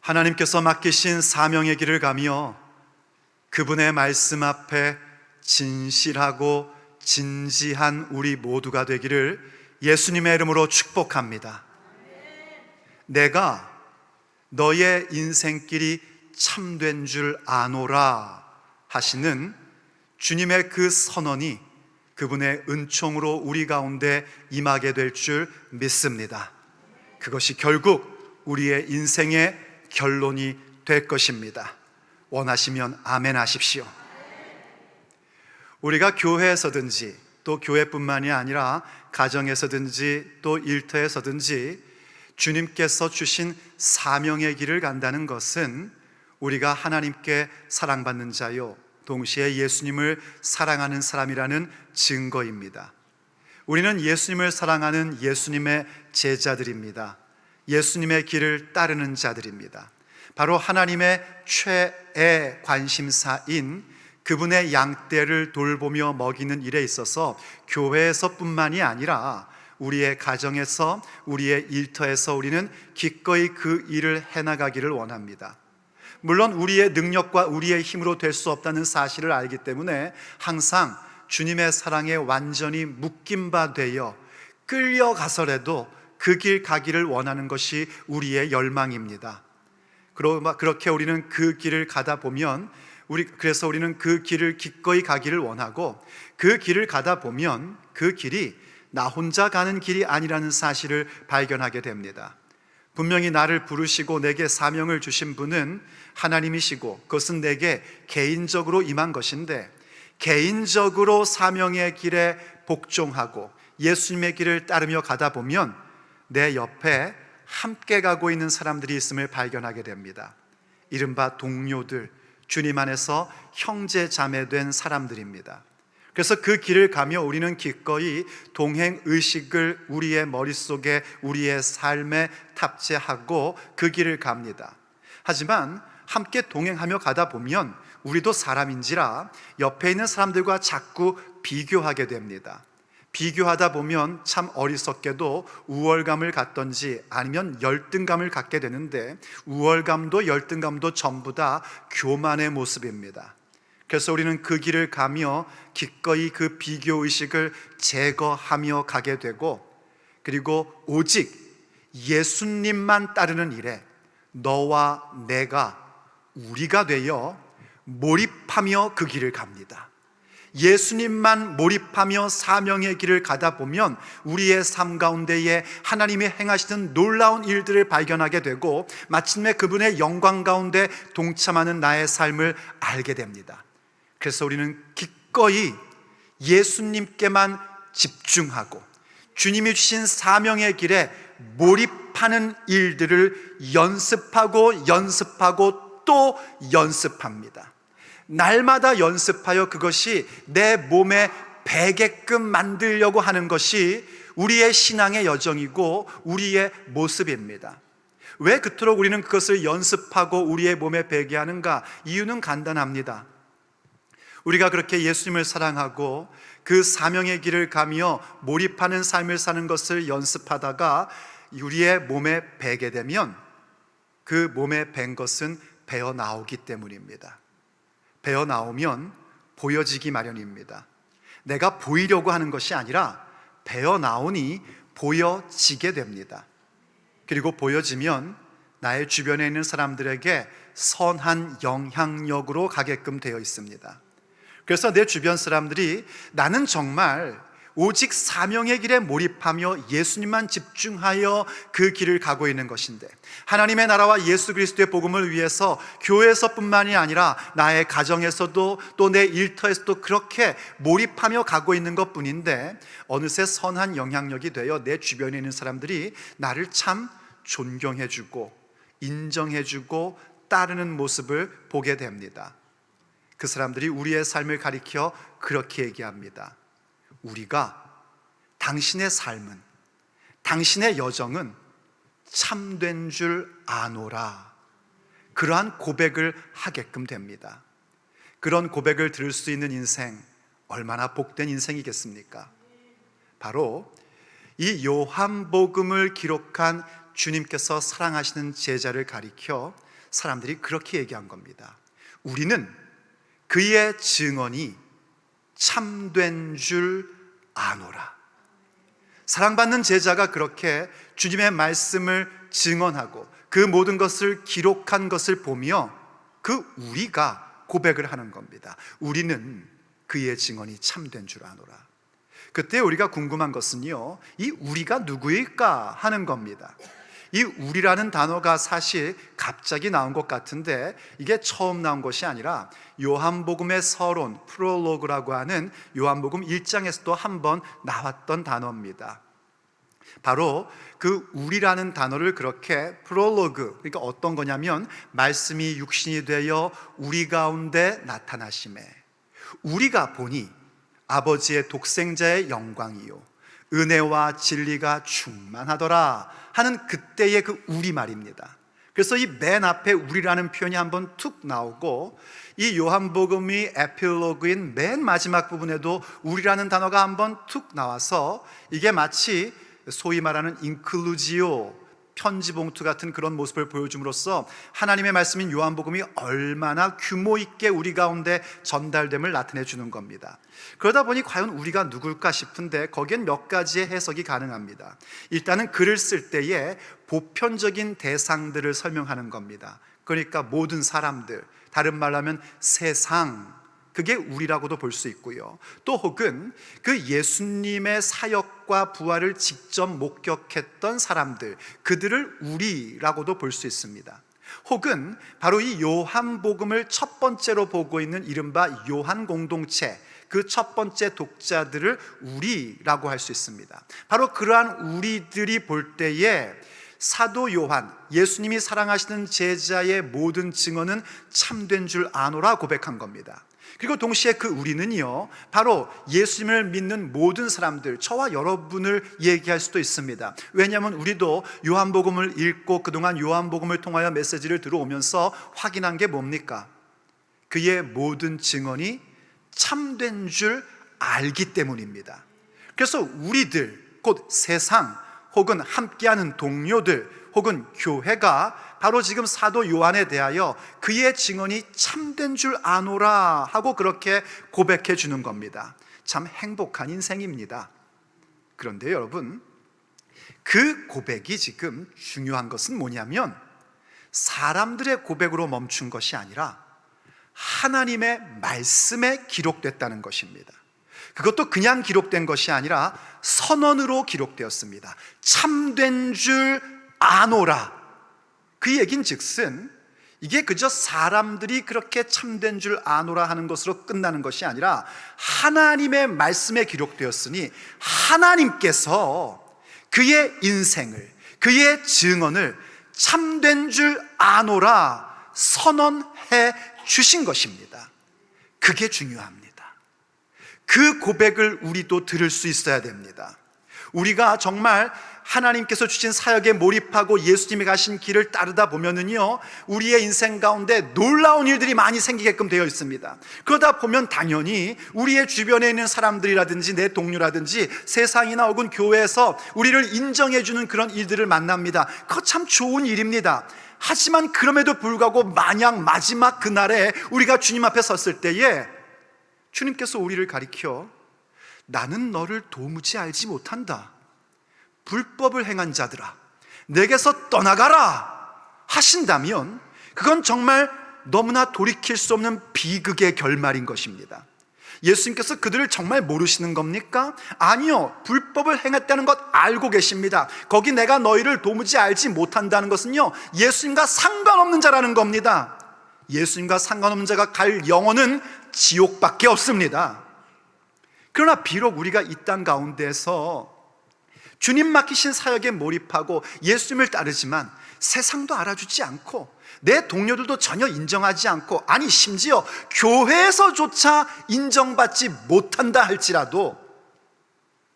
하나님께서 맡기신 사명의 길을 가며 그분의 말씀 앞에 진실하고 진지한 우리 모두가 되기를 예수님의 이름으로 축복합니다. 내가 너의 인생길이 참된 줄 아노라 하시는 주님의 그 선언이 그분의 은총으로 우리 가운데 임하게 될 줄 믿습니다. 그것이 결국 우리의 인생의 결론이 될 것입니다. 원하시면 아멘 하십시오. 우리가 교회에서든지 또 교회뿐만이 아니라 가정에서든지 또 일터에서든지 주님께서 주신 사명의 길을 간다는 것은 우리가 하나님께 사랑받는 자요 동시에 예수님을 사랑하는 사람이라는 증거입니다. 우리는 예수님을 사랑하는 예수님의 제자들입니다. 예수님의 길을 따르는 자들입니다. 바로 하나님의 최애 관심사인 그분의 양떼를 돌보며 먹이는 일에 있어서 교회에서뿐만이 아니라 우리의 가정에서, 우리의 일터에서 우리는 기꺼이 그 일을 해나가기를 원합니다. 물론 우리의 능력과 우리의 힘으로 될 수 없다는 사실을 알기 때문에 항상 주님의 사랑에 완전히 묶인 바 되어 끌려가서라도 그 길 가기를 원하는 것이 우리의 열망입니다. 그렇게 우리는 그 길을 가다 보면 그래서 우리는 그 길을 기꺼이 가기를 원하고, 그 길을 가다 보면 그 길이 나 혼자 가는 길이 아니라는 사실을 발견하게 됩니다. 분명히 나를 부르시고 내게 사명을 주신 분은 하나님이시고 그것은 내게 개인적으로 임한 것인데, 개인적으로 사명의 길에 복종하고 예수님의 길을 따르며 가다 보면 내 옆에 함께 가고 있는 사람들이 있음을 발견하게 됩니다. 이른바 동료들, 주님 안에서 형제 자매된 사람들입니다. 그래서 그 길을 가며 우리는 기꺼이 동행 의식을 우리의 머릿속에, 우리의 삶에 탑재하고 그 길을 갑니다. 하지만 함께 동행하며 가다 보면 우리도 사람인지라 옆에 있는 사람들과 자꾸 비교하게 됩니다. 비교하다 보면 참 어리석게도 우월감을 갖던지 아니면 열등감을 갖게 되는데, 우월감도 열등감도 전부 다 교만의 모습입니다. 그래서 우리는 그 길을 가며 기꺼이 그 비교의식을 제거하며 가게 되고, 그리고 오직 예수님만 따르는 일에 너와 내가, 우리가 되어 몰입하며 그 길을 갑니다. 예수님만 몰입하며 사명의 길을 가다 보면 우리의 삶 가운데에 하나님이 행하시는 놀라운 일들을 발견하게 되고 마침내 그분의 영광 가운데 동참하는 나의 삶을 알게 됩니다. 그래서 우리는 기꺼이 예수님께만 집중하고 주님이 주신 사명의 길에 몰입하는 일들을 연습하고 또 연습합니다. 날마다 연습하여 그것이 내 몸에 배게끔 만들려고 하는 것이 우리의 신앙의 여정이고 우리의 모습입니다. 왜 그토록 우리는 그것을 연습하고 우리의 몸에 배게 하는가? 이유는 간단합니다. 우리가 그렇게 예수님을 사랑하고 그 사명의 길을 가며 몰입하는 삶을 사는 것을 연습하다가 우리의 몸에 배게 되면 그 몸에 밴 것은 배어 나오기 때문입니다. 배어 나오면 보여지기 마련입니다. 내가 보이려고 하는 것이 아니라 배어 나오니 보여지게 됩니다. 그리고 보여지면 나의 주변에 있는 사람들에게 선한 영향력으로 가게끔 되어 있습니다. 그래서 내 주변 사람들이 나는 정말 오직 사명의 길에 몰입하며 예수님만 집중하여 그 길을 가고 있는 것인데, 하나님의 나라와 예수 그리스도의 복음을 위해서 교회에서뿐만이 아니라 나의 가정에서도 또 내 일터에서도 그렇게 몰입하며 가고 있는 것뿐인데, 어느새 선한 영향력이 되어 내 주변에 있는 사람들이 나를 참 존경해주고 인정해주고 따르는 모습을 보게 됩니다. 그 사람들이 우리의 삶을 가리켜 그렇게 얘기합니다. 우리가 당신의 삶은, 당신의 여정은 참된 줄 아노라. 그러한 고백을 하게끔 됩니다. 그런 고백을 들을 수 있는 인생, 얼마나 복된 인생이겠습니까? 바로 이 요한복음을 기록한 주님께서 사랑하시는 제자를 가리켜 사람들이 그렇게 얘기한 겁니다. 우리는 그의 증언이 참된 줄 아노라. 사랑받는 제자가 그렇게 주님의 말씀을 증언하고 그 모든 것을 기록한 것을 보며 그 우리가 고백을 하는 겁니다. 우리는 그의 증언이 참된 줄 아노라. 그때 우리가 궁금한 것은요, 이 우리가 누구일까 하는 겁니다. 이 우리라는 단어가 사실 갑자기 나온 것 같은데 이게 처음 나온 것이 아니라 요한복음의 서론, 프롤로그라고 하는 요한복음 1장에서도 한번 나왔던 단어입니다. 바로 그 우리라는 단어를 그렇게 프롤로그, 그러니까 어떤 거냐면 말씀이 육신이 되어 우리 가운데 나타나심에 우리가 보니 아버지의 독생자의 영광이요 은혜와 진리가 충만하더라 하는 그때의 그 우리말입니다. 그래서 이 맨 앞에 우리라는 표현이 한번 툭 나오고 이 요한복음이 에필로그인 맨 마지막 부분에도 우리라는 단어가 한번 툭 나와서 이게 마치 소위 말하는 인클루지오 편지 봉투 같은 그런 모습을 보여줌으로써 하나님의 말씀인 요한복음이 얼마나 규모 있게 우리 가운데 전달됨을 나타내 주는 겁니다. 그러다 보니 과연 우리가 누굴까 싶은데 거기엔 몇 가지의 해석이 가능합니다. 일단은 글을 쓸 때에 보편적인 대상들을 설명하는 겁니다. 그러니까 모든 사람들, 다른 말로 하면 세상, 그게 우리라고도 볼 수 있고요. 또 혹은 그 예수님의 사역과 부활을 직접 목격했던 사람들, 그들을 우리라고도 볼 수 있습니다. 혹은 바로 이 요한복음을 첫 번째로 보고 있는 이른바 요한 공동체, 그 첫 번째 독자들을 우리라고 할 수 있습니다. 바로 그러한 우리들이 볼 때에 사도 요한, 예수님이 사랑하시는 제자의 모든 증언은 참된 줄 아노라 고백한 겁니다. 그리고 동시에 그 우리는요, 바로 예수님을 믿는 모든 사람들, 저와 여러분을 얘기할 수도 있습니다. 왜냐하면 우리도 요한복음을 읽고 그동안 요한복음을 통하여 메시지를 들어오면서 확인한 게 뭡니까? 그의 모든 증언이 참된 줄 알기 때문입니다. 그래서 우리들, 곧 세상 혹은 함께하는 동료들 혹은 교회가 바로 지금 사도 요한에 대하여 그의 증언이 참된 줄 아노라 하고 그렇게 고백해 주는 겁니다. 참 행복한 인생입니다. 그런데 여러분, 그 고백이 지금 중요한 것은 뭐냐면 사람들의 고백으로 멈춘 것이 아니라 하나님의 말씀에 기록됐다는 것입니다. 그것도 그냥 기록된 것이 아니라 선언으로 기록되었습니다. 참된 줄 아노라. 그 얘긴즉슨 이게 그저 사람들이 그렇게 참된 줄 아노라 하는 것으로 끝나는 것이 아니라 하나님의 말씀에 기록되었으니 하나님께서 그의 인생을, 그의 증언을 참된 줄 아노라 선언해 주신 것입니다. 그게 중요합니다. 그 고백을 우리도 들을 수 있어야 됩니다. 우리가 정말 하나님께서 주신 사역에 몰입하고 예수님이 가신 길을 따르다 보면은요, 우리의 인생 가운데 놀라운 일들이 많이 생기게끔 되어 있습니다. 그러다 보면 당연히 우리의 주변에 있는 사람들이라든지 내 동료라든지 세상이나 혹은 교회에서 우리를 인정해주는 그런 일들을 만납니다. 그거 참 좋은 일입니다. 하지만 그럼에도 불구하고 만약 마지막 그날에 우리가 주님 앞에 섰을 때에 주님께서 우리를 가리켜 나는 너를 도무지 알지 못한다, 불법을 행한 자들아 내게서 떠나가라 하신다면 그건 정말 너무나 돌이킬 수 없는 비극의 결말인 것입니다. 예수님께서 그들을 정말 모르시는 겁니까? 아니요, 불법을 행했다는 것 알고 계십니다. 거기 내가 너희를 도무지 알지 못한다는 것은요, 예수님과 상관없는 자라는 겁니다. 예수님과 상관없는 자가 갈 영혼은 지옥밖에 없습니다. 그러나 비록 우리가 이 땅 가운데서 주님 맡기신 사역에 몰입하고 예수님을 따르지만 세상도 알아주지 않고 내 동료들도 전혀 인정하지 않고, 아니 심지어 교회에서조차 인정받지 못한다 할지라도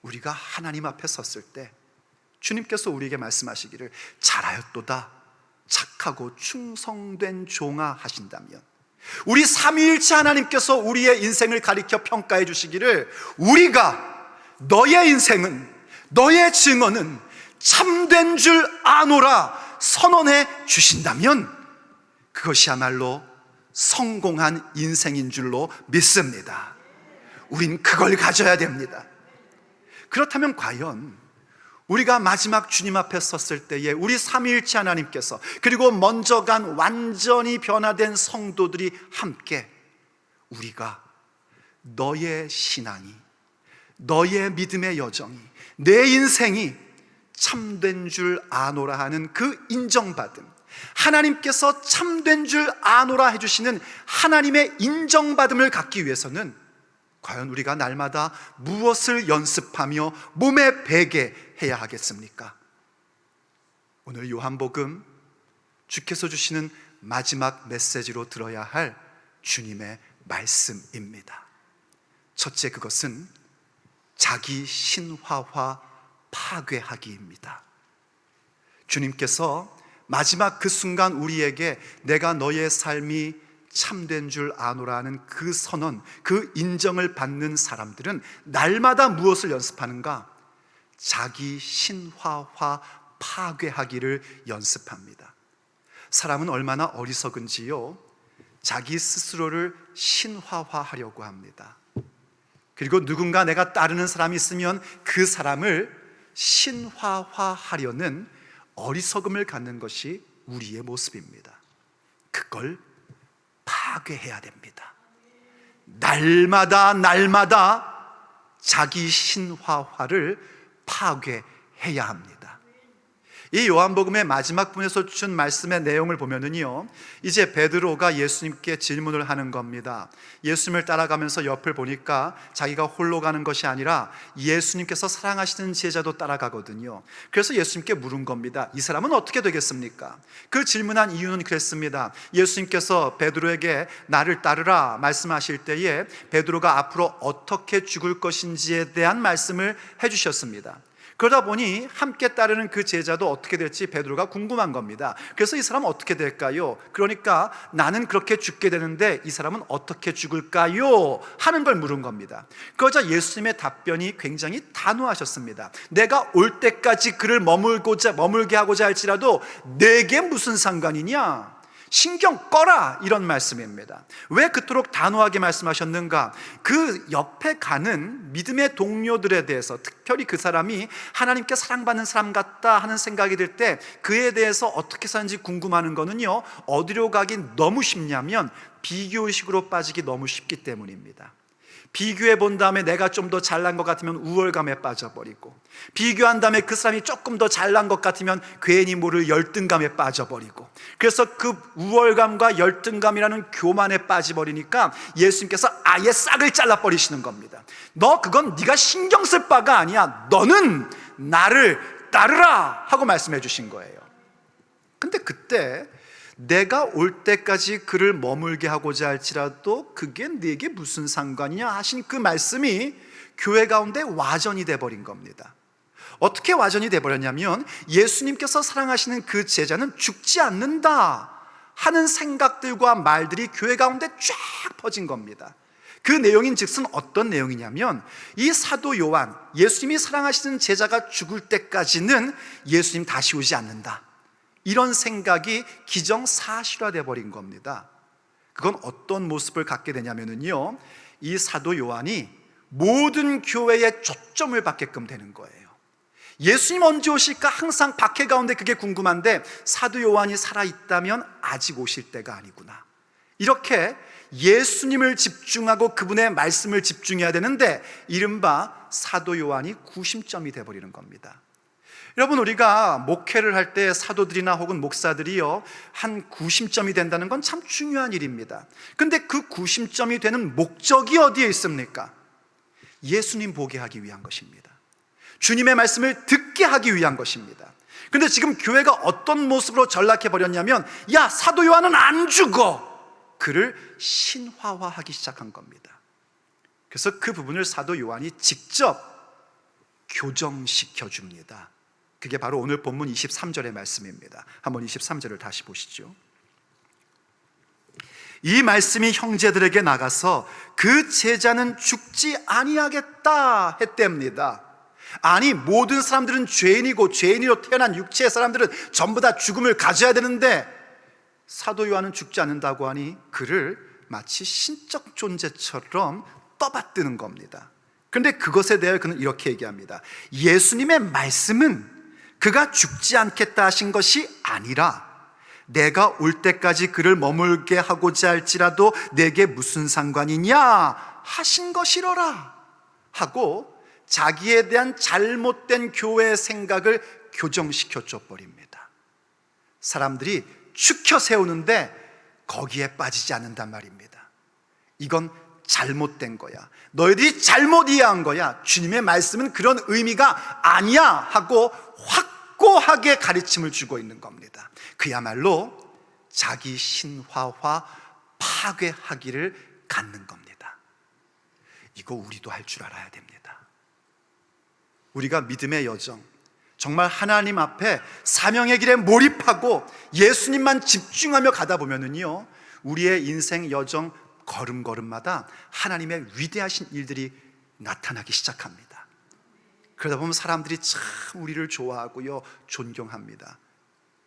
우리가 하나님 앞에 섰을 때 주님께서 우리에게 말씀하시기를 잘하였도다 착하고 충성된 종아 하신다면, 우리 삼위일체 하나님께서 우리의 인생을 가리켜 평가해 주시기를 우리가 너의 인생은, 너의 증언은 참된 줄 아노라 선언해 주신다면 그것이야말로 성공한 인생인 줄로 믿습니다. 우린 그걸 가져야 됩니다. 그렇다면 과연 우리가 마지막 주님 앞에 섰을 때에 우리 삼위일체 하나님께서, 그리고 먼저 간 완전히 변화된 성도들이 함께 우리가 너의 신앙이, 너의 믿음의 여정이, 내 인생이 참된 줄 아노라 하는 그 인정받음, 하나님께서 참된 줄 아노라 해주시는 하나님의 인정받음을 갖기 위해서는 과연 우리가 날마다 무엇을 연습하며 몸에 배게 해야 하겠습니까? 오늘 요한복음 주께서 주시는 마지막 메시지로 들어야 할 주님의 말씀입니다. 첫째, 그것은 자기 신화화 파괴하기입니다. 주님께서 마지막 그 순간 우리에게 내가 너의 삶이 참된 줄 아노라는 그 선언, 그 인정을 받는 사람들은 날마다 무엇을 연습하는가? 자기 신화화 파괴하기를 연습합니다. 사람은 얼마나 어리석은지요, 자기 스스로를 신화화하려고 합니다. 그리고 누군가 내가 따르는 사람이 있으면 그 사람을 신화화하려는 어리석음을 갖는 것이 우리의 모습입니다. 그걸 파괴해야 됩니다. 날마다 자기 신화화를 파괴해야 합니다. 이 요한복음의 마지막 부분에서 준 말씀의 내용을 보면은요, 이제 베드로가 예수님께 질문을 하는 겁니다. 예수님을 따라가면서 옆을 보니까 자기가 홀로 가는 것이 아니라 예수님께서 사랑하시는 제자도 따라가거든요. 그래서 예수님께 물은 겁니다. 이 사람은 어떻게 되겠습니까? 그 질문한 이유는 그랬습니다. 예수님께서 베드로에게 나를 따르라 말씀하실 때에 베드로가 앞으로 어떻게 죽을 것인지에 대한 말씀을 해주셨습니다. 그러다 보니 함께 따르는 그 제자도 어떻게 될지 베드로가 궁금한 겁니다. 그래서 이 사람은 어떻게 될까요? 그러니까 나는 그렇게 죽게 되는데 이 사람은 어떻게 죽을까요? 하는 걸 물은 겁니다. 그러자 예수님의 답변이 굉장히 단호하셨습니다. 내가 올 때까지 그를 머물게 하고자 할지라도 내게 무슨 상관이냐? 신경 꺼라, 이런 말씀입니다. 왜 그토록 단호하게 말씀하셨는가? 그 옆에 가는 믿음의 동료들에 대해서, 특별히 그 사람이 하나님께 사랑받는 사람 같다 하는 생각이 들 때 그에 대해서 어떻게 사는지 궁금하는 거는요, 어디로 가기 너무 쉽냐면 비교의식으로 빠지기 너무 쉽기 때문입니다. 비교해 본 다음에 내가 좀 더 잘난 것 같으면 우월감에 빠져버리고, 비교한 다음에 그 사람이 조금 더 잘난 것 같으면 괜히 모를 열등감에 빠져버리고, 그래서 그 우월감과 열등감이라는 교만에 빠져버리니까 예수님께서 아예 싹을 잘라버리시는 겁니다. 너 그건 네가 신경 쓸 바가 아니야. 너는 나를 따르라 하고 말씀해 주신 거예요. 근데 그때 내가 올 때까지 그를 머물게 하고자 할지라도 그게 네게 무슨 상관이냐 하신 그 말씀이 교회 가운데 와전이 돼버린 겁니다. 어떻게 와전이 돼버렸냐면 예수님께서 사랑하시는 그 제자는 죽지 않는다 하는 생각들과 말들이 교회 가운데 쫙 퍼진 겁니다. 그 내용인 즉슨 어떤 내용이냐면, 이 사도 요한, 예수님이 사랑하시는 제자가 죽을 때까지는 예수님 다시 오지 않는다, 이런 생각이 기정사실화되어 버린 겁니다. 그건 어떤 모습을 갖게 되냐면요, 이 사도 요한이 모든 교회에 초점을 받게끔 되는 거예요. 예수님 언제 오실까 항상 박해 가운데 그게 궁금한데, 사도 요한이 살아있다면 아직 오실 때가 아니구나, 이렇게 예수님을 집중하고 그분의 말씀을 집중해야 되는데 이른바 사도 요한이 구심점이 되어버리는 겁니다. 여러분, 우리가 목회를 할 때 사도들이나 혹은 목사들이요, 한 구심점이 된다는 건 참 중요한 일입니다. 근데 그 구심점이 되는 목적이 어디에 있습니까? 예수님 보게 하기 위한 것입니다. 주님의 말씀을 듣게 하기 위한 것입니다. 근데 지금 교회가 어떤 모습으로 전락해 버렸냐면, 야, 사도 요한은 안 죽어, 그를 신화화하기 시작한 겁니다. 그래서 그 부분을 사도 요한이 직접 교정시켜 줍니다. 그게 바로 오늘 본문 23절의 말씀입니다. 한번 23절을 다시 보시죠. 이 말씀이 형제들에게 나가서 그 제자는 죽지 아니하겠다 했답니다. 아니, 모든 사람들은 죄인이고 죄인으로 태어난 육체의 사람들은 전부 다 죽음을 가져야 되는데 사도 요한은 죽지 않는다고 하니 그를 마치 신적 존재처럼 떠받드는 겁니다. 그런데 그것에 대해 그는 이렇게 얘기합니다. 예수님의 말씀은 그가 죽지 않겠다 하신 것이 아니라 내가 올 때까지 그를 머물게 하고자 할지라도 내게 무슨 상관이냐 하신 것이로라 하고 자기에 대한 잘못된 교회의 생각을 교정시켜 줘 버립니다. 사람들이 축혀 세우는데 거기에 빠지지 않는단 말입니다. 이건 잘못된 거야. 너희들이 잘못 이해한 거야. 주님의 말씀은 그런 의미가 아니야 하고 확고하게 가르침을 주고 있는 겁니다. 그야말로 자기 신화화 파괴하기를 갖는 겁니다. 이거 우리도 할 줄 알아야 됩니다. 우리가 믿음의 여정, 정말 하나님 앞에 사명의 길에 몰입하고 예수님만 집중하며 가다 보면은요, 우리의 인생 여정 걸음걸음마다 하나님의 위대하신 일들이 나타나기 시작합니다. 그러다 보면 사람들이 참 우리를 좋아하고요, 존경합니다.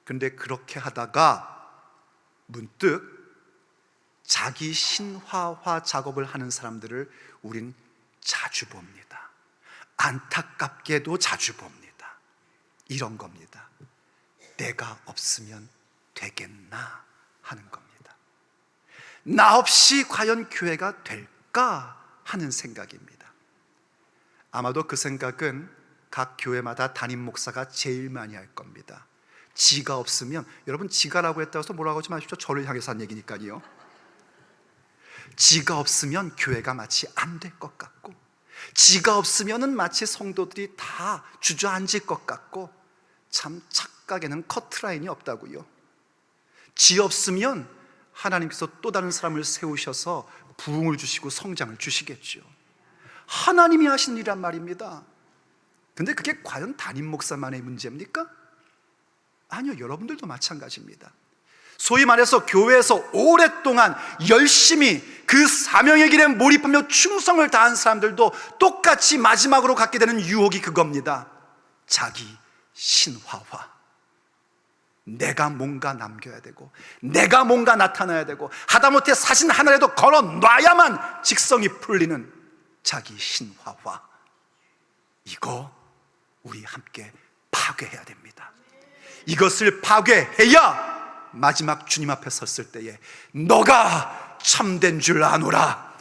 그런데 그렇게 하다가 문득 자기 신화화 작업을 하는 사람들을 우린 자주 봅니다. 안타깝게도 자주 봅니다. 이런 겁니다. 내가 없으면 되겠나 하는 겁니다. 나 없이 과연 교회가 될까 하는 생각입니다. 아마도 그 생각은 각 교회마다 담임 목사가 제일 많이 할 겁니다. 지가 없으면, 여러분 지가라고 했다고 해서 뭐라고 하지 마십시오. 저를 향해서 한 얘기니까요. 지가 없으면 교회가 마치 안 될 것 같고, 지가 없으면은 마치 성도들이 다 주저앉을 것 같고, 참 착각에는 커트라인이 없다고요. 지 없으면 하나님께서 또 다른 사람을 세우셔서 부흥을 주시고 성장을 주시겠죠. 하나님이 하신 일이란 말입니다. 근데 그게 과연 담임 목사만의 문제입니까? 아니요, 여러분들도 마찬가지입니다. 소위 말해서 교회에서 오랫동안 열심히 그 사명의 길에 몰입하며 충성을 다한 사람들도 똑같이 마지막으로 갖게 되는 유혹이 그겁니다. 자기 신화화. 내가 뭔가 남겨야 되고, 내가 뭔가 나타나야 되고, 하다못해 사진 하나라도 걸어 놔야만 직성이 풀리는 자기 신화화. 이거 우리 함께 파괴해야 됩니다. 이것을 파괴해야 마지막 주님 앞에 섰을 때에 너가 참된 줄 아노라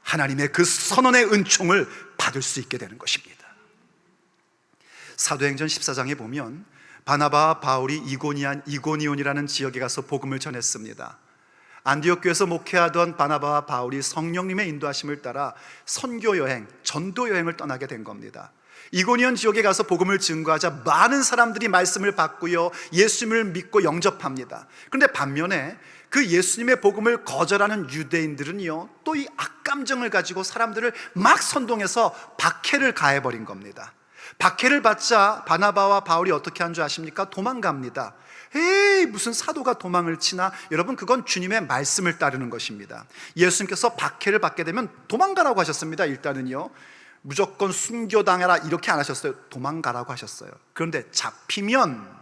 하나님의 그 선언의 은총을 받을 수 있게 되는 것입니다. 사도행전 14장에 보면 바나바와 바울이 이고니온이라는 지역에 가서 복음을 전했습니다. 안디옥 교회에서 목회하던 바나바와 바울이 성령님의 인도하심을 따라 선교 여행, 전도 여행을 떠나게 된 겁니다. 이고니온 지역에 가서 복음을 증거하자 많은 사람들이 말씀을 받고요, 예수님을 믿고 영접합니다. 그런데 반면에 그 예수님의 복음을 거절하는 유대인들은요, 또 이 악감정을 가지고 사람들을 막 선동해서 박해를 가해버린 겁니다. 박해를 받자 바나바와 바울이 어떻게 한 줄 아십니까? 도망갑니다. 에이, 무슨 사도가 도망을 치나? 여러분, 그건 주님의 말씀을 따르는 것입니다. 예수님께서 박해를 받게 되면 도망가라고 하셨습니다. 일단은요, 무조건 순교당해라 이렇게 안 하셨어요. 도망가라고 하셨어요. 그런데 잡히면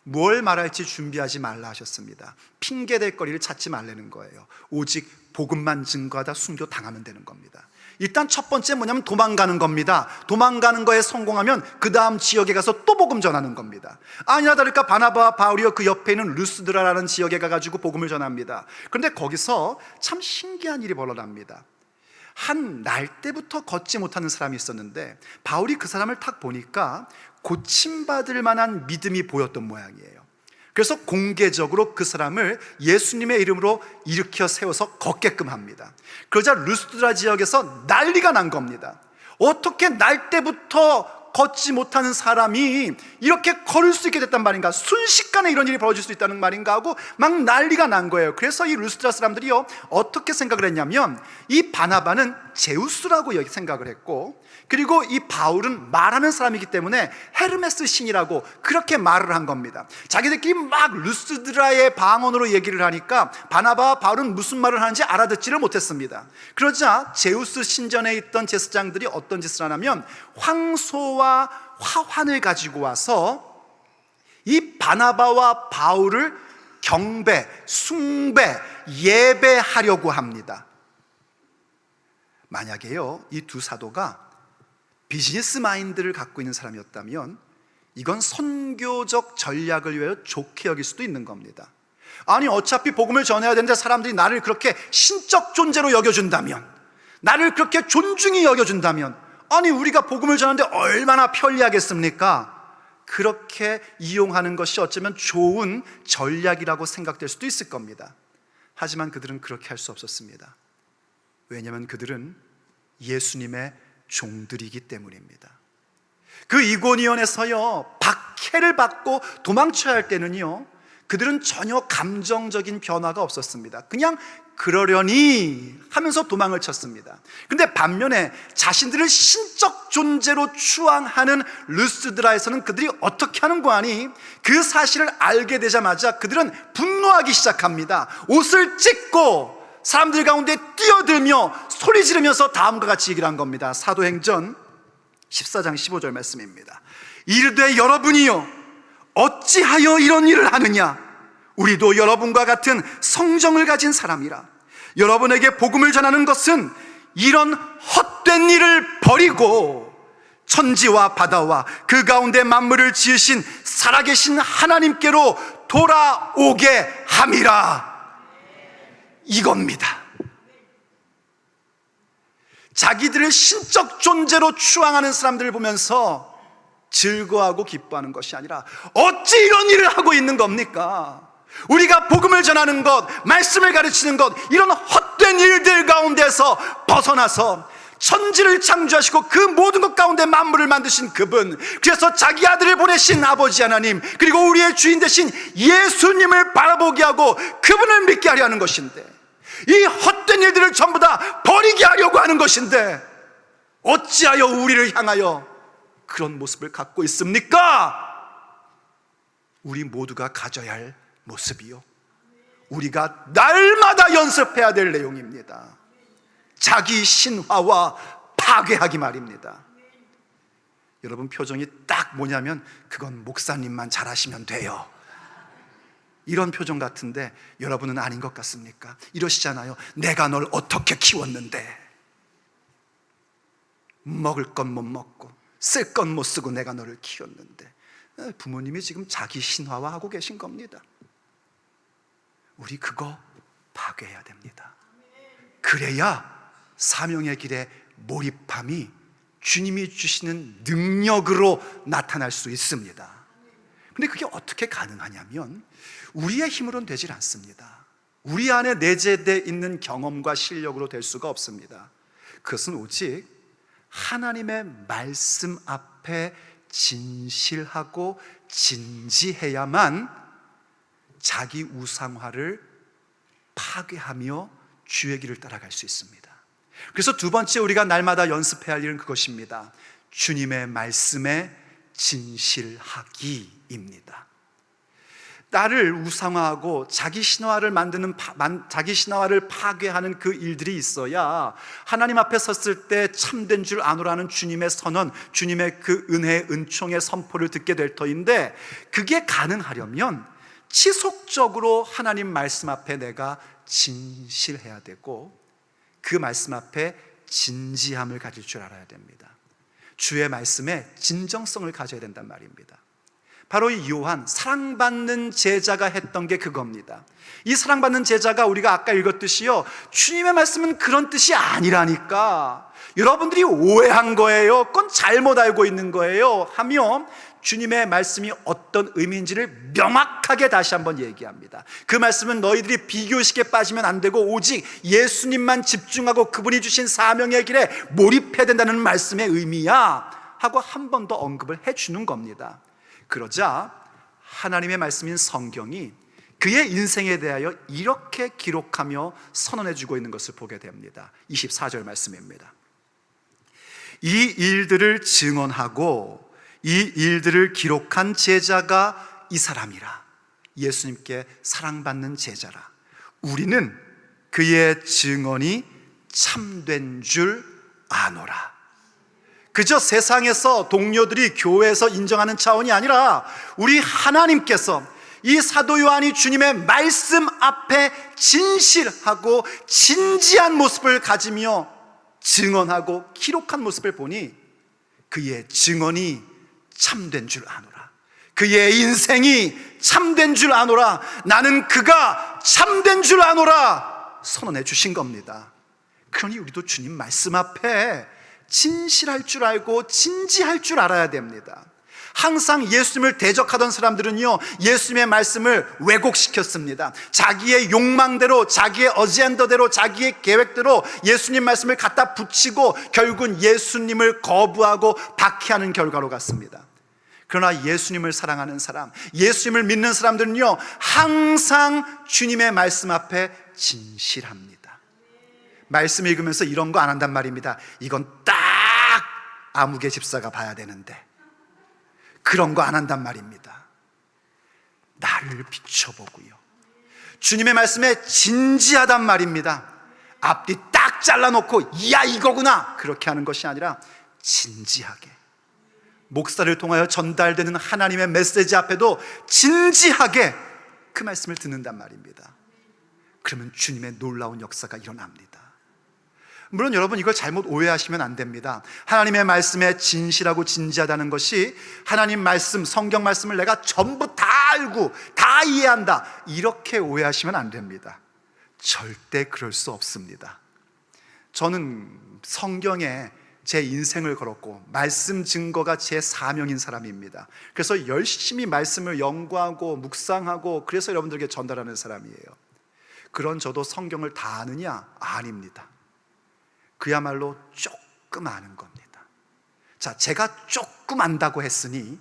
뭘 말할지 준비하지 말라 하셨습니다. 핑계댈 거리를 찾지 말라는 거예요. 오직 복음만 증거하다 순교당하면 되는 겁니다. 일단 첫 번째 뭐냐면 도망가는 겁니다. 도망가는 거에 성공하면 그 다음 지역에 가서 또 복음 전하는 겁니다. 아니나 다를까 바나바와 바울이요, 그 옆에 있는 루스드라라는 지역에 가가지고 복음을 전합니다. 그런데 거기서 참 신기한 일이 벌어납니다. 한 날 때부터 걷지 못하는 사람이 있었는데 바울이 그 사람을 딱 보니까 고침받을 만한 믿음이 보였던 모양이에요. 그래서 공개적으로 그 사람을 예수님의 이름으로 일으켜 세워서 걷게끔 합니다. 그러자 루스드라 지역에서 난리가 난 겁니다. 어떻게 날 때부터 걷지 못하는 사람이 이렇게 걸을 수 있게 됐단 말인가, 순식간에 이런 일이 벌어질 수 있다는 말인가 하고 막 난리가 난 거예요. 그래서 이 루스드라 사람들이요, 어떻게 생각을 했냐면 이 바나바는 제우스라고 생각을 했고, 그리고 이 바울은 말하는 사람이기 때문에 헤르메스 신이라고 그렇게 말을 한 겁니다. 자기들끼리 막 루스드라의 방언으로 얘기를 하니까 바나바와 바울은 무슨 말을 하는지 알아듣지를 못했습니다. 그러자 제우스 신전에 있던 제사장들이 어떤 짓을 하냐면 황소와 화환을 가지고 와서 이 바나바와 바울을 경배, 숭배, 예배하려고 합니다. 만약에요, 이 두 사도가 비즈니스 마인드를 갖고 있는 사람이었다면 이건 선교적 전략을 위하여 좋게 여길 수도 있는 겁니다. 아니, 어차피 복음을 전해야 되는데 사람들이 나를 그렇게 신적 존재로 여겨준다면, 나를 그렇게 존중히 여겨준다면, 아니, 우리가 복음을 전하는데 얼마나 편리하겠습니까? 그렇게 이용하는 것이 어쩌면 좋은 전략이라고 생각될 수도 있을 겁니다. 하지만 그들은 그렇게 할 수 없었습니다. 왜냐하면 그들은 예수님의 종들이기 때문입니다. 그 이고니온에서요, 박해를 받고 도망쳐야 할 때는요, 그들은 전혀 감정적인 변화가 없었습니다. 그냥 그러려니 하면서 도망을 쳤습니다. 근데 반면에 자신들을 신적 존재로 추앙하는 루스드라에서는 그들이 어떻게 하는 거 아니? 그 사실을 알게 되자마자 그들은 분노하기 시작합니다. 옷을 찢고 사람들 가운데 뛰어들며 소리 지르면서 다음과 같이 얘기를 한 겁니다. 사도행전 14장 15절 말씀입니다. 이르되 여러분이요 어찌하여 이런 일을 하느냐? 우리도 여러분과 같은 성정을 가진 사람이라. 여러분에게 복음을 전하는 것은 이런 헛된 일을 버리고 천지와 바다와 그 가운데 만물을 지으신 살아계신 하나님께로 돌아오게 함이라. 이겁니다. 자기들을 신적 존재로 추앙하는 사람들을 보면서 즐거워하고 기뻐하는 것이 아니라 어찌 이런 일을 하고 있는 겁니까? 우리가 복음을 전하는 것, 말씀을 가르치는 것, 이런 헛된 일들 가운데서 벗어나서 천지를 창조하시고 그 모든 것 가운데 만물을 만드신 그분, 그래서 자기 아들을 보내신 아버지 하나님, 그리고 우리의 주인 되신 예수님을 바라보게 하고 그분을 믿게 하려 하는 것인데, 이 헛된 일들을 전부 다 버리게 하려고 하는 것인데 어찌하여 우리를 향하여 그런 모습을 갖고 있습니까? 우리 모두가 가져야 할 모습이요, 우리가 날마다 연습해야 될 내용입니다. 자기 신화와 파괴하기 말입니다. 여러분 표정이 딱 뭐냐면 그건 목사님만 잘하시면 돼요, 이런 표정 같은데 여러분은 아닌 것 같습니까? 이러시잖아요. 내가 널 어떻게 키웠는데, 먹을 건 못 먹고 쓸 건 못 쓰고 내가 너를 키웠는데. 부모님이 지금 자기 신화화하고 계신 겁니다. 우리 그거 파괴해야 됩니다. 그래야 사명의 길에 몰입함이 주님이 주시는 능력으로 나타날 수 있습니다. 근데 그게 어떻게 가능하냐면 우리의 힘으로는 되질 않습니다. 우리 안에 내재되어 있는 경험과 실력으로 될 수가 없습니다. 그것은 오직 하나님의 말씀 앞에 진실하고 진지해야만 자기 우상화를 파괴하며 주의 길을 따라갈 수 있습니다. 그래서 두 번째 우리가 날마다 연습해야 할 일은 그것입니다. 주님의 말씀에 진실하기입니다. 나를 우상화하고 자기 신화를 자기 신화를 파괴하는 그 일들이 있어야 하나님 앞에 섰을 때 참된 줄 아노라는 주님의 선언, 주님의 그 은혜의 은총의 선포를 듣게 될 터인데, 그게 가능하려면 지속적으로 하나님 말씀 앞에 내가 진실해야 되고 그 말씀 앞에 진지함을 가질 줄 알아야 됩니다. 주의 말씀에 진정성을 가져야 된단 말입니다. 바로 이 요한, 사랑받는 제자가 했던 게 그겁니다. 이 사랑받는 제자가 우리가 아까 읽었듯이요, 주님의 말씀은 그런 뜻이 아니라니까, 여러분들이 오해한 거예요, 그건 잘못 알고 있는 거예요 하며 주님의 말씀이 어떤 의미인지를 명확하게 다시 한번 얘기합니다. 그 말씀은 너희들이 비교식에 빠지면 안 되고 오직 예수님만 집중하고 그분이 주신 사명의 길에 몰입해야 된다는 말씀의 의미야 하고 한 번 더 언급을 해주는 겁니다. 그러자 하나님의 말씀인 성경이 그의 인생에 대하여 이렇게 기록하며 선언해주고 있는 것을 보게 됩니다. 24절 말씀입니다. 이 일들을 증언하고 이 일들을 기록한 제자가 이 사람이라. 예수님께 사랑받는 제자라. 우리는 그의 증언이 참된 줄 아노라. 그저 세상에서 동료들이 교회에서 인정하는 차원이 아니라 우리 하나님께서 이 사도 요한이 주님의 말씀 앞에 진실하고 진지한 모습을 가지며 증언하고 기록한 모습을 보니 그의 증언이 참된 줄 아노라. 그의 인생이 참된 줄 아노라. 나는 그가 참된 줄 아노라 선언해 주신 겁니다. 그러니 우리도 주님 말씀 앞에 진실할 줄 알고 진지할 줄 알아야 됩니다. 항상 예수님을 대적하던 사람들은요, 예수님의 말씀을 왜곡시켰습니다. 자기의 욕망대로, 자기의 어젠더대로, 자기의 계획대로 예수님 말씀을 갖다 붙이고 결국은 예수님을 거부하고 박해하는 결과로 갔습니다. 그러나 예수님을 사랑하는 사람, 예수님을 믿는 사람들은요, 항상 주님의 말씀 앞에 진실합니다. 말씀 읽으면서 이런 거 안 한단 말입니다. 이건 딱 아무개 집사가 봐야 되는데, 그런 거 안 한단 말입니다. 나를 비춰보고요, 주님의 말씀에 진지하단 말입니다. 앞뒤 딱 잘라놓고 야 이거구나 그렇게 하는 것이 아니라 진지하게, 목사를 통하여 전달되는 하나님의 메시지 앞에도 진지하게 그 말씀을 듣는단 말입니다. 그러면 주님의 놀라운 역사가 일어납니다. 물론 여러분, 이걸 잘못 오해하시면 안 됩니다. 하나님의 말씀에 진실하고 진지하다는 것이 하나님 말씀, 성경 말씀을 내가 전부 다 알고 다 이해한다, 이렇게 오해하시면 안 됩니다. 절대 그럴 수 없습니다. 저는 성경에 제 인생을 걸었고 말씀 증거가 제 사명인 사람입니다. 그래서 열심히 말씀을 연구하고 묵상하고 그래서 여러분들에게 전달하는 사람이에요. 그런 저도 성경을 다 아느냐? 아닙니다. 그야말로 조금 아는 겁니다. 자, 제가 조금 안다고 했으니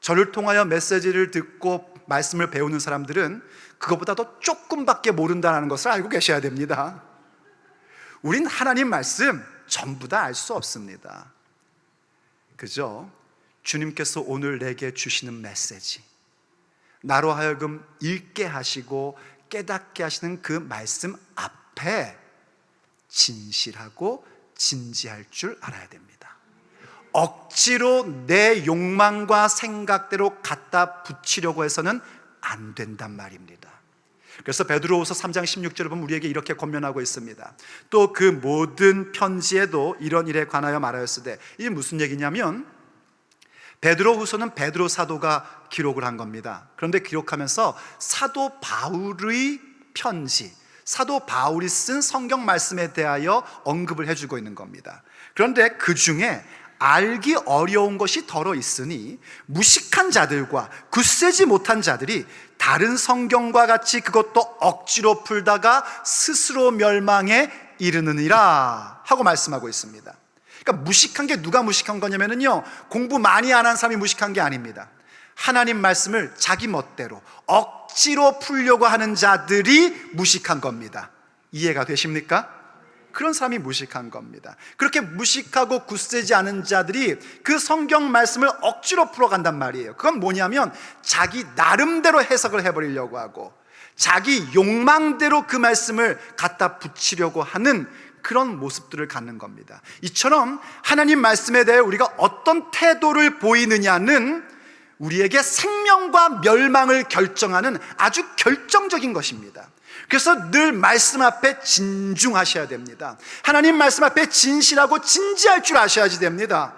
저를 통하여 메시지를 듣고 말씀을 배우는 사람들은 그것보다 더 조금밖에 모른다는 것을 알고 계셔야 됩니다. 우린 하나님 말씀 전부 다 알 수 없습니다. 그죠? 주님께서 오늘 내게 주시는 메시지, 나로 하여금 읽게 하시고 깨닫게 하시는 그 말씀 앞에 진실하고 진지할 줄 알아야 됩니다. 억지로 내 욕망과 생각대로 갖다 붙이려고 해서는 안 된단 말입니다. 그래서 베드로후서 3장 16절을 보면 우리에게 이렇게 권면하고 있습니다. 또 그 모든 편지에도 이런 일에 관하여 말하였으되, 이게 무슨 얘기냐면 베드로후서는 베드로 사도가 기록을 한 겁니다. 그런데 기록하면서 사도 바울의 편지, 사도 바울이 쓴 성경 말씀에 대하여 언급을 해주고 있는 겁니다. 그런데 그 중에 알기 어려운 것이 덜어 있으니 무식한 자들과 굳세지 못한 자들이 다른 성경과 같이 그것도 억지로 풀다가 스스로 멸망에 이르느니라 하고 말씀하고 있습니다. 그러니까 무식한 게 누가 무식한 거냐면요, 공부 많이 안 한 사람이 무식한 게 아닙니다. 하나님 말씀을 자기 멋대로 억지로 풀려고 하는 자들이 무식한 겁니다. 이해가 되십니까? 그런 사람이 무식한 겁니다. 그렇게 무식하고 굳세지 않은 자들이 그 성경 말씀을 억지로 풀어간단 말이에요. 그건 뭐냐면 자기 나름대로 해석을 해버리려고 하고 자기 욕망대로 그 말씀을 갖다 붙이려고 하는 그런 모습들을 갖는 겁니다. 이처럼 하나님 말씀에 대해 우리가 어떤 태도를 보이느냐는 우리에게 생명과 멸망을 결정하는 아주 결정적인 것입니다. 그래서 늘 말씀 앞에 진중하셔야 됩니다. 하나님 말씀 앞에 진실하고 진지할 줄 아셔야지 됩니다.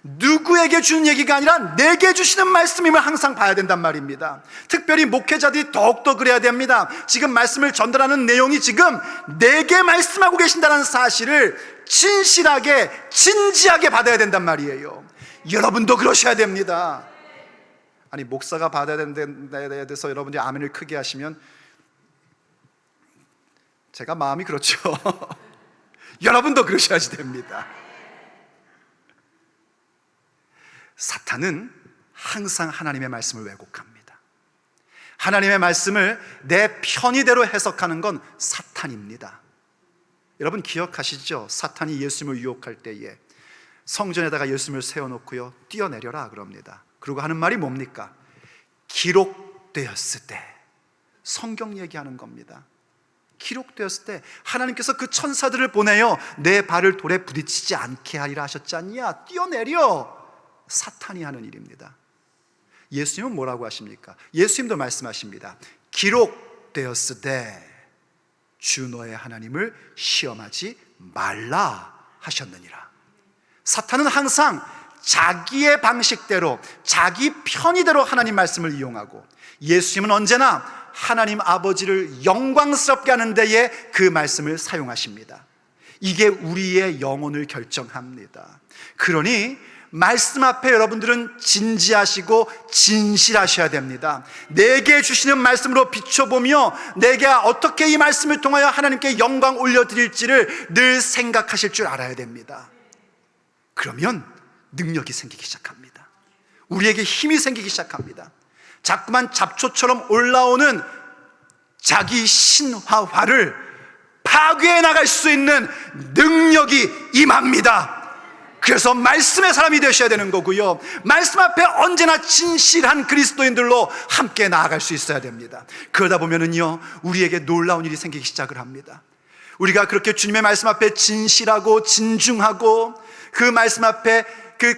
누구에게 주는 얘기가 아니라 내게 주시는 말씀임을 항상 봐야 된단 말입니다. 특별히 목회자들이 더욱더 그래야 됩니다. 지금 말씀을 전달하는 내용이 지금 내게 말씀하고 계신다는 사실을 진실하게 진지하게 받아야 된단 말이에요. 여러분도 그러셔야 됩니다. 아니, 목사가 받아야 되는 데에 대해서 여러분들이 아멘을 크게 하시면 제가 마음이 그렇죠. 여러분도 그러셔야지 됩니다. 사탄은 항상 하나님의 말씀을 왜곡합니다. 하나님의 말씀을 내 편의대로 해석하는 건 사탄입니다. 여러분 기억하시죠? 사탄이 예수님을 유혹할 때에 성전에다가 예수님을 세워놓고요, 뛰어내려라 그럽니다. 그리고 하는 말이 뭡니까? 기록되었을 때. 성경 얘기하는 겁니다. 기록되었을 때 하나님께서 그 천사들을 보내요 내 발을 돌에 부딪히지 않게 하리라 하셨지 않냐? 뛰어내려. 사탄이 하는 일입니다. 예수님은 뭐라고 하십니까? 예수님도 말씀하십니다. 기록되었으되 주 너의 하나님을 시험하지 말라 하셨느니라. 사탄은 항상 자기의 방식대로, 자기 편의대로 하나님 말씀을 이용하고, 예수님은 언제나 하나님 아버지를 영광스럽게 하는 데에 그 말씀을 사용하십니다. 이게 우리의 영혼을 결정합니다. 그러니 말씀 앞에 여러분들은 진지하시고 진실하셔야 됩니다. 내게 주시는 말씀으로 비춰보며 내게 어떻게 이 말씀을 통하여 하나님께 영광 올려드릴지를 늘 생각하실 줄 알아야 됩니다. 그러면 능력이 생기기 시작합니다. 우리에게 힘이 생기기 시작합니다. 자꾸만 잡초처럼 올라오는 자기 신화화를 파괴해 나갈 수 있는 능력이 임합니다. 그래서 말씀의 사람이 되셔야 되는 거고요, 말씀 앞에 언제나 진실한 그리스도인들로 함께 나아갈 수 있어야 됩니다. 그러다 보면은요, 우리에게 놀라운 일이 생기기 시작을 합니다. 우리가 그렇게 주님의 말씀 앞에 진실하고 진중하고 그 말씀 앞에 그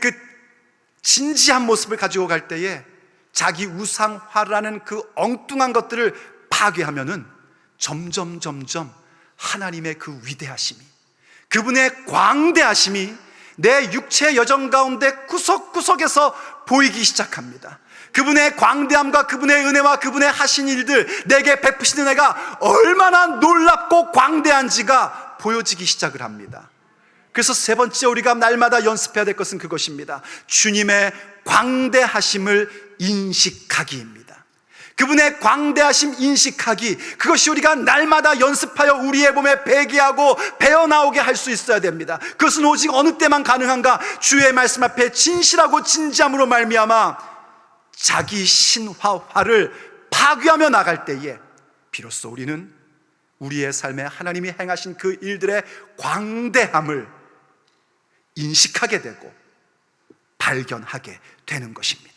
진지한 모습을 가지고 갈 때에 자기 우상화라는 그 엉뚱한 것들을 파괴하면은 점점 하나님의 그 위대하심이, 그분의 광대하심이 내 육체의 여정 가운데 구석구석에서 보이기 시작합니다. 그분의 광대함과 그분의 은혜와 그분의 하신 일들, 내게 베푸신 은혜가 얼마나 놀랍고 광대한지가 보여지기 시작을 합니다. 그래서 세 번째 우리가 날마다 연습해야 될 것은 그것입니다. 주님의 광대하심을 인식하기입니다. 그분의 광대하심 인식하기, 그것이 우리가 날마다 연습하여 우리의 몸에 배게 하고 배어나오게 할 수 있어야 됩니다. 그것은 오직 어느 때만 가능한가? 주의 말씀 앞에 진실하고 진지함으로 말미암아 자기 신화화를 파괴하며 나갈 때에 비로소 우리는 우리의 삶에 하나님이 행하신 그 일들의 광대함을 인식하게 되고 발견하게 되는 것입니다.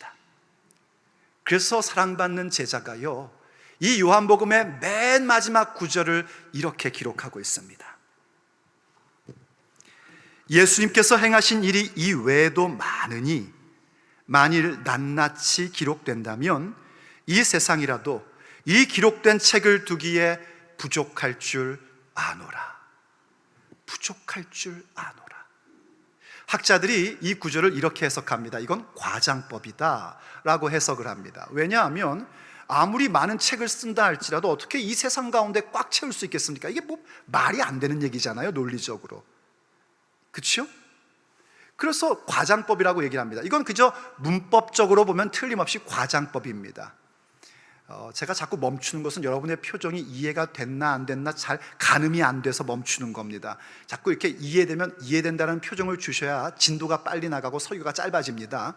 그래서 사랑받는 제자가요, 이 요한복음의 맨 마지막 구절을 이렇게 기록하고 있습니다. 예수님께서 행하신 일이 이외에도 많으니 만일 낱낱이 기록된다면 이 세상이라도 이 기록된 책을 두기에 부족할 줄 아노라. 부족할 줄 아노라. 학자들이 이 구절을 이렇게 해석합니다. 이건 과장법이다 라고 해석을 합니다. 왜냐하면 아무리 많은 책을 쓴다 할지라도 어떻게 이 세상 가운데 꽉 채울 수 있겠습니까? 이게 뭐 말이 안 되는 얘기잖아요, 논리적으로. 그렇죠? 그래서 과장법이라고 얘기를 합니다. 이건 그저 문법적으로 보면 틀림없이 과장법입니다. 제가 자꾸 멈추는 것은 여러분의 표정이 이해가 됐나 안 됐나 잘 가늠이 안 돼서 멈추는 겁니다. 자꾸 이렇게 이해되면 이해된다는 표정을 주셔야 진도가 빨리 나가고 설교가 짧아집니다.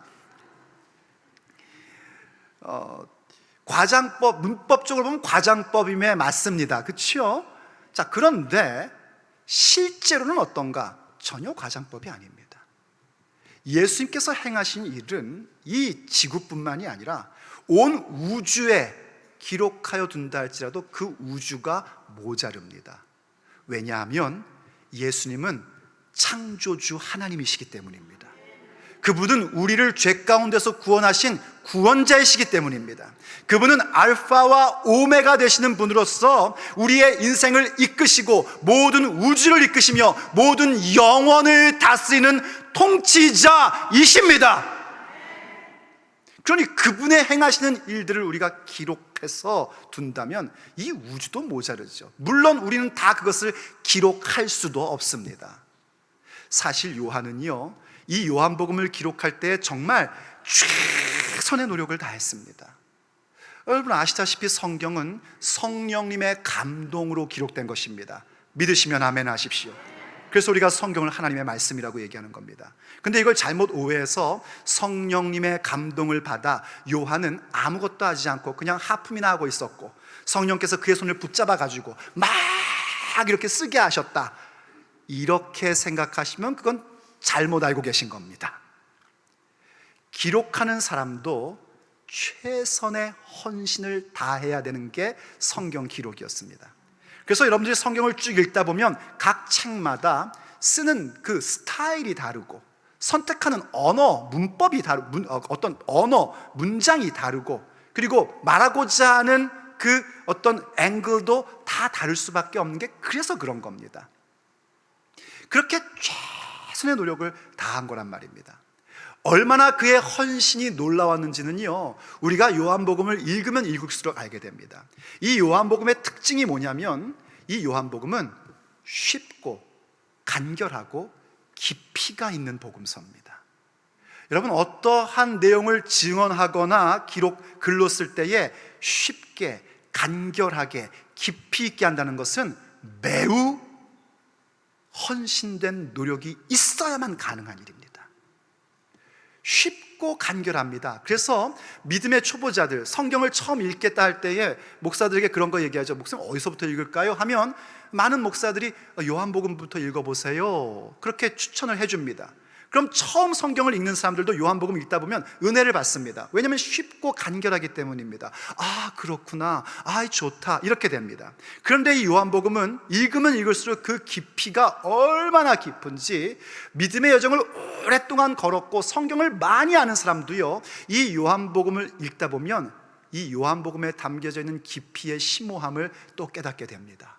과장법, 문법적으로 보면 과장법임에 맞습니다. 그렇죠? 자, 그런데 실제로는 어떤가? 전혀 과장법이 아닙니다. 예수님께서 행하신 일은 이 지구뿐만이 아니라 온 우주에 기록하여 둔다 할지라도 그 우주가 모자릅니다. 왜냐하면 예수님은 창조주 하나님이시기 때문입니다. 그분은 우리를 죄 가운데서 구원하신 구원자이시기 때문입니다. 그분은 알파와 오메가 되시는 분으로서 우리의 인생을 이끄시고 모든 우주를 이끄시며 모든 영원을 다스리는 통치자이십니다. 그러니 그분의 행하시는 일들을 우리가 기록해서 둔다면 이 우주도 모자르죠. 물론 우리는 다 그것을 기록할 수도 없습니다. 사실 요한은요, 이 요한복음을 기록할 때 정말 최선의 노력을 다했습니다. 여러분 아시다시피 성경은 성령님의 감동으로 기록된 것입니다. 믿으시면 아멘 하십시오. 그래서 우리가 성경을 하나님의 말씀이라고 얘기하는 겁니다. 근데 이걸 잘못 오해해서 성령님의 감동을 받아 요한은 아무것도 하지 않고 그냥 하품이나 하고 있었고 성령께서 그의 손을 붙잡아 가지고 막 이렇게 쓰게 하셨다, 이렇게 생각하시면 그건 잘못 알고 계신 겁니다. 기록하는 사람도 최선의 헌신을 다해야 되는 게 성경 기록이었습니다. 그래서 여러분들이 성경을 쭉 읽다 보면 각 책마다 쓰는 그 스타일이 다르고 선택하는 언어, 문법이 어떤 언어, 문장이 다르고, 그리고 말하고자 하는 그 어떤 앵글도 다 다를 수밖에 없는 게 그래서 그런 겁니다. 그렇게 최선의 노력을 다한 거란 말입니다. 얼마나 그의 헌신이 놀라웠는지는요, 우리가 요한복음을 읽으면 읽을수록 알게 됩니다. 이 요한복음의 특징이 뭐냐면, 이 요한복음은 쉽고 간결하고 깊이가 있는 복음서입니다. 여러분, 어떠한 내용을 증언하거나 글로 쓸 때에 쉽게 간결하게 깊이 있게 한다는 것은 매우 헌신된 노력이 있어야만 가능한 일입니다. 쉽고 간결합니다. 그래서 믿음의 초보자들, 성경을 처음 읽겠다 할 때에 목사들에게 그런 거 얘기하죠. 목사님, 어디서부터 읽을까요? 하면 많은 목사들이 요한복음부터 읽어보세요, 그렇게 추천을 해줍니다. 그럼 처음 성경을 읽는 사람들도 요한복음 읽다 보면 은혜를 받습니다. 왜냐하면 쉽고 간결하기 때문입니다. 아, 그렇구나, 아, 좋다, 이렇게 됩니다. 그런데 이 요한복음은 읽으면 읽을수록 그 깊이가 얼마나 깊은지, 믿음의 여정을 오랫동안 걸었고 성경을 많이 아는 사람도요, 이 요한복음을 읽다 보면 이 요한복음에 담겨져 있는 깊이의 심오함을 또 깨닫게 됩니다.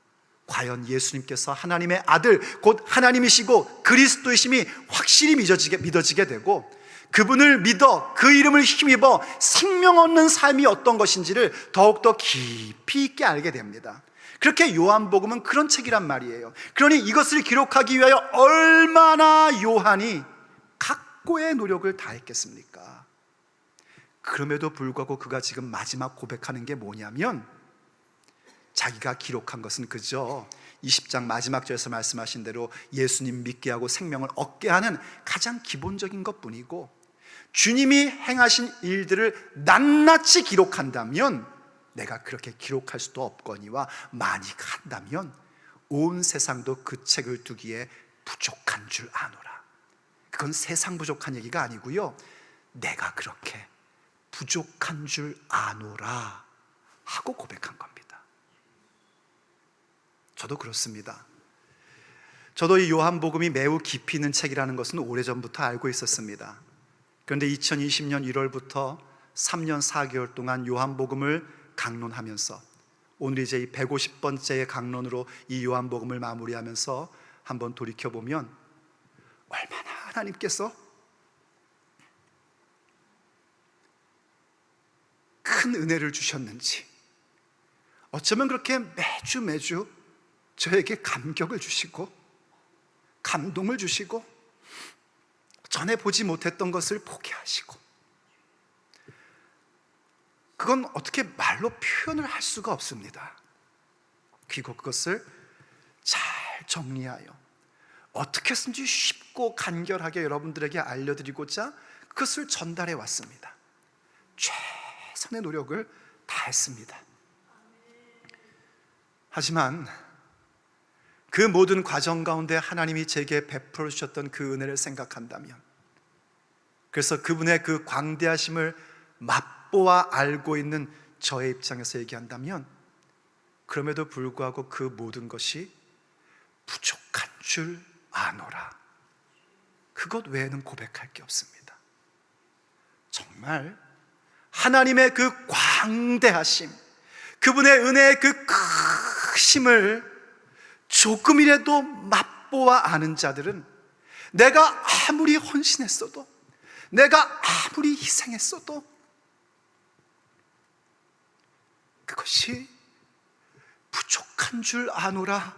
과연 예수님께서 하나님의 아들, 곧 하나님이시고 그리스도이심이 확실히 믿어지게 되고, 그분을 믿어 그 이름을 힘입어 생명 얻는 삶이 어떤 것인지를 더욱더 깊이 있게 알게 됩니다. 그렇게 요한복음은 그런 책이란 말이에요. 그러니 이것을 기록하기 위하여 얼마나 요한이 각고의 노력을 다했겠습니까? 그럼에도 불구하고 그가 지금 마지막 고백하는 게 뭐냐면, 자기가 기록한 것은 그저 20장 마지막 절에서 말씀하신 대로 예수님 믿게 하고 생명을 얻게 하는 가장 기본적인 것뿐이고, 주님이 행하신 일들을 낱낱이 기록한다면, 내가 그렇게 기록할 수도 없거니와 많이 한다면 온 세상도 그 책을 두기에 부족한 줄 아노라. 그건 세상 부족한 얘기가 아니고요, 내가 그렇게 부족한 줄 아노라 하고 고백한 겁니다. 저도 그렇습니다. 저도 이 요한복음이 매우 깊이 있는 책이라는 것은 오래전부터 알고 있었습니다. 그런데 2020년 1월부터 3년 4개월 동안 요한복음을 강론하면서, 오늘 이제 이 150번째의 강론으로 이 요한복음을 마무리하면서 한번 돌이켜보면 얼마나 하나님께서 큰 은혜를 주셨는지, 어쩌면 그렇게 매주 저에게 감격을 주시고 감동을 주시고 전에 보지 못했던 것을 보게 하시고, 그건 어떻게 말로 표현을 할 수가 없습니다. 그리고 그것을 잘 정리하여 어떻게 해서든지 쉽고 간결하게 여러분들에게 알려드리고자 그것을 전달해 왔습니다. 최선의 노력을 다했습니다. 하지만 그 모든 과정 가운데 하나님이 제게 베풀어 주셨던 그 은혜를 생각한다면, 그래서 그분의 그 광대하심을 맛보아 알고 있는 저의 입장에서 얘기한다면, 그럼에도 불구하고 그 모든 것이 부족한 줄 아노라, 그것 외에는 고백할 게 없습니다. 정말 하나님의 그 광대하심, 그분의 은혜의 그 크심을 조금이라도 맛보아 아는 자들은 내가 아무리 헌신했어도, 내가 아무리 희생했어도 그것이 부족한 줄 아노라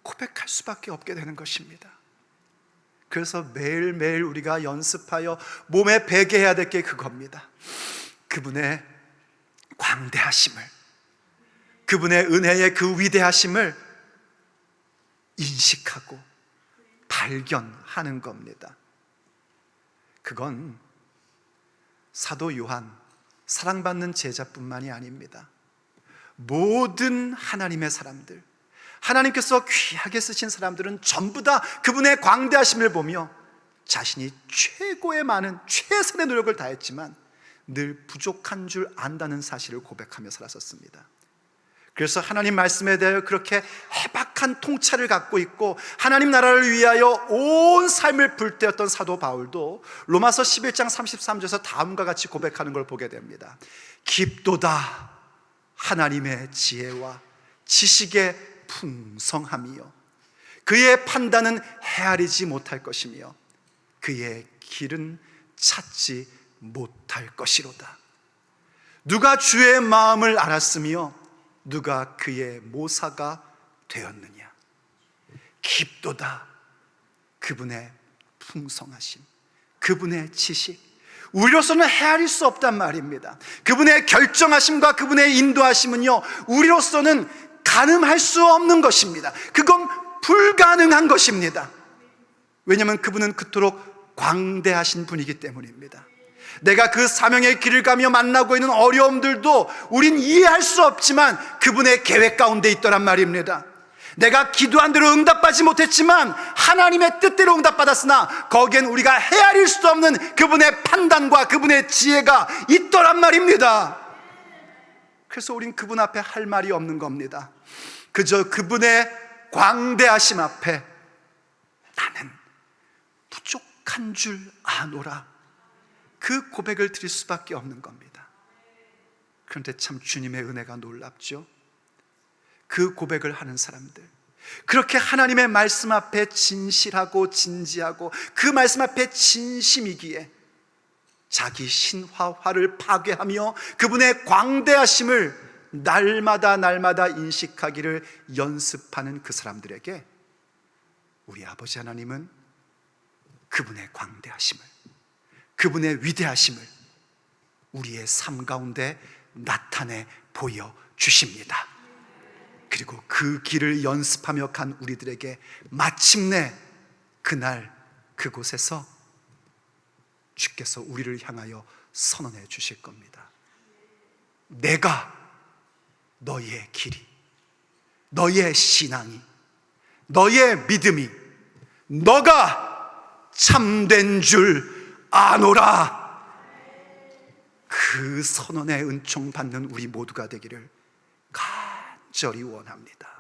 고백할 수밖에 없게 되는 것입니다. 그래서 매일매일 우리가 연습하여 몸에 배게 해야 될 게 그겁니다. 그분의 광대하심을, 그분의 은혜의 그 위대하심을 인식하고 발견하는 겁니다. 그건 사도 요한, 사랑받는 제자뿐만이 아닙니다. 모든 하나님의 사람들, 하나님께서 귀하게 쓰신 사람들은 전부 다 그분의 광대하심을 보며 자신이 최고의 많은 최선의 노력을 다했지만 늘 부족한 줄 안다는 사실을 고백하며 살았었습니다. 그래서 하나님 말씀에 대하여 그렇게 해박한 통찰을 갖고 있고 하나님 나라를 위하여 온 삶을 불태웠던 사도 바울도 로마서 11장 33절에서 다음과 같이 고백하는 걸 보게 됩니다. 깊도다 하나님의 지혜와 지식의 풍성함이요 그의 판단은 헤아리지 못할 것이며 그의 길은 찾지 못할 것이로다. 누가 주의 마음을 알았으며 누가 그의 모사가 되었느냐. 깊도다 그분의 풍성하심, 그분의 지식, 우리로서는 헤아릴 수 없단 말입니다. 그분의 결정하심과 그분의 인도하심은요 우리로서는 가늠할 수 없는 것입니다. 그건 불가능한 것입니다. 왜냐하면 그분은 그토록 광대하신 분이기 때문입니다. 내가 그 사명의 길을 가며 만나고 있는 어려움들도 우린 이해할 수 없지만 그분의 계획 가운데 있더란 말입니다. 내가 기도한 대로 응답받지 못했지만 하나님의 뜻대로 응답받았으나 거기엔 우리가 헤아릴 수 없는 그분의 판단과 그분의 지혜가 있더란 말입니다. 그래서 우린 그분 앞에 할 말이 없는 겁니다. 그저 그분의 광대하심 앞에 나는 부족한 줄 아노라, 그 고백을 드릴 수밖에 없는 겁니다. 그런데 참 주님의 은혜가 놀랍죠. 그 고백을 하는 사람들, 그렇게 하나님의 말씀 앞에 진실하고 진지하고 그 말씀 앞에 진심이기에 자기 신화화를 파괴하며 그분의 광대하심을 날마다 인식하기를 연습하는 그 사람들에게 우리 아버지 하나님은 그분의 광대하심을, 그분의 위대하심을 우리의 삶 가운데 나타내 보여주십니다. 그리고 그 길을 연습하며 간 우리들에게 마침내 그날 그곳에서 주께서 우리를 향하여 선언해 주실 겁니다. 내가 너의 길이, 너의 신앙이, 너의 믿음이, 너가 참된 줄 아노라. 그 선언의 은총 받는 우리 모두가 되기를 간절히 원합니다.